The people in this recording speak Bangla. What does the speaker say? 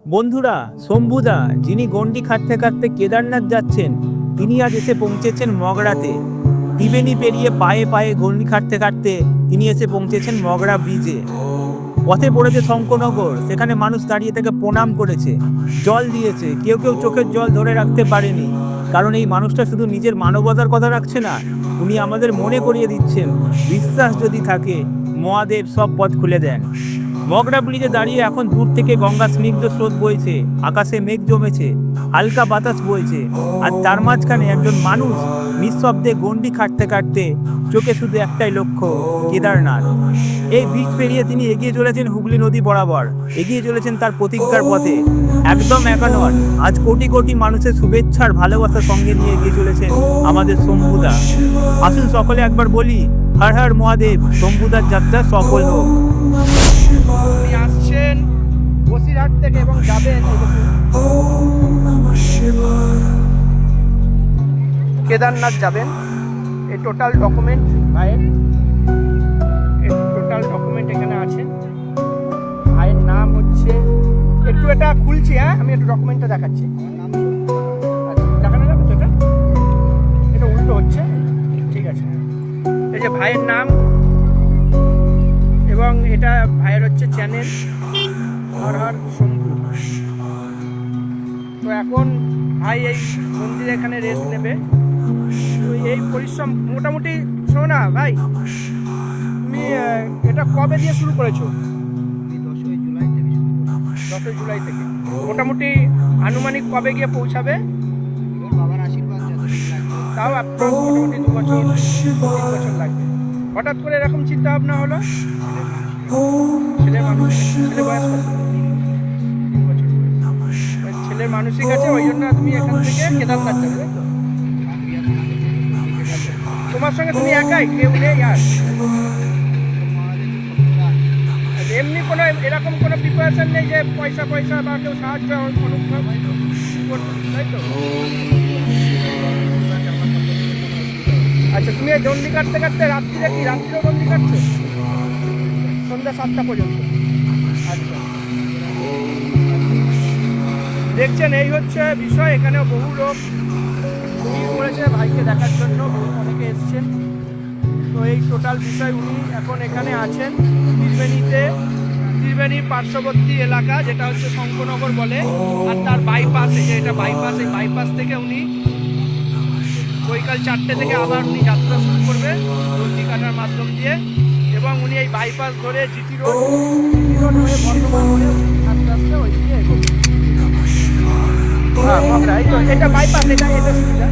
বন্ধুরা, শম্ভুদা যিনি গন্ডি খাটতে খাটতে কেদারনাথ যাচ্ছেন, তিনি আজ এসে পৌঁছেছেন মগরাতে। ত্রিবেণী পেরিয়ে পায়ে পায়ে গন্ডি খাটতে খাটতে তিনি এসে পৌঁছেছেন মগরা ব্রিজে। পথে পড়েছে শঙ্করনগর, সেখানে মানুষ দাঁড়িয়ে থেকে প্রণাম করেছে, জল দিয়েছে, কেউ কেউ চোখের জল ধরে রাখতে পারেনি। কারণ এই মানুষটা শুধু নিজের মানবতার কথা রাখছে না, উনি আমাদের মনে করিয়ে দিচ্ছেন বিশ্বাস যদি থাকে মহাদেব সব পথ খুলে দেন। মগরা ব্রিজে দাঁড়িয়ে এখন দূর থেকে গঙ্গা স্নিগ্ধ স্রোত বইছে, আকাশে মেঘ জমেছে, হালকা বাতাস বইছে, আর তার মাঝখানে একজন মানুষ নিঃশব্দে গন্ডি খাটতে খাটতে, চোখে শুধু একটাই লক্ষ্য, কেদারনাথ। এই ব্রিজ পেরিয়ে তিনি এগিয়ে চলেছেন হুগলি নদী বরাবর, এগিয়ে চলেছেন তার প্রতিজ্ঞার পথে। একদম একা নন, আজ কোটি কোটি মানুষের শুভেচ্ছার ভালোবাসার সঙ্গে নিয়ে এগিয়ে চলেছেন আমাদের শম্ভুদা। আসুন সকলে একবার বলি, হর হর মহাদেব, শম্ভুদার যাত্রা সফল হোক। উনি আসছেন বসিরহাট থেকে এবং যাবেন কেদারনাথ যাবেন। এই টোটাল ডকুমেন্ট ভাইয়ের, এই টোটাল ডকুমেন্ট এখানে আছে। ভাইয়ের নাম হচ্ছে, একটু এটা খুলছি, হ্যাঁ আমি একটু ডকুমেন্টটা দেখাচ্ছি। আচ্ছা, দেখানো যাবে তো? এটা উল্টো হচ্ছে, ঠিক আছে। এই যে ভাইয়ের নাম, এবং এটা ভাইয়ের হচ্ছে চ্যানেল হর হর শম্ভু। তো এখন ভাই এই মন্দিরে এখানে রেস্ট নেবে। তো এই পরিশ্রম মোটামুটি, শোনো না ভাই, তুমি এটা কবে দিয়ে শুরু করেছো? 10ই জুলাই থেকে। মোটামুটি আনুমানিক কবে গিয়ে পৌঁছাবে? বাবার আশীর্বাদ তাও আপনার মোটামুটি 2 বছর 3 বছর লাগবে। হঠাৎ করে এরকম চিন্তা ভাবনা হলো? ছেলের মানুষ, ছেলে বয়স কত? 3 বছর। ছেলের মানসিক আছে, ওই জন্য তুমি এখান থেকে কেদারনাথ যাবে, তাই তো? তোমার সঙ্গে তুমি একাই, কেউ নেই আর? এমনি কোনো এরকম কোনো প্রিপারেশন নেই যে পয়সা বা কেউ সাহায্য অনুভব, তাই তো? আচ্ছা, তুমি এই দণ্ডি কাটতে কাটতে রাত্রিরে কি, রাত্রিরেও দণ্ডি কাটছো? সন্ধ্যা 7টা পর্যন্ত। আচ্ছা, দেখছেন এই হচ্ছে বিষয়। এখানে বহু লোক ভিড় করেছে ভাইকে দেখার জন্য, অনেকে এসছেন। তো এই টোটাল বিষয়, উনি এখন এখানে আছেন ত্রিবেণীর পার্শ্ববর্তী এলাকা, যেটা হচ্ছে শঙ্করনগর বলে, আর তার বাইপাস, এই যে এটা বাইপাস, এই বাইপাস থেকে উনি বৈকাল 4টে থেকে আবার উনি যাত্রা শুরু করবে দণ্ডি কাটার মাধ্যম দিয়ে। এবং উনি এই বাইপাস ধরে জিটি রোড হয়ে বর্ধমান হয়ে আস্তে আস্তে ওই দিকে এগোবে। হ্যাঁ, মগরা, এই তো এটা বাইপাস, এটা সুবিধা।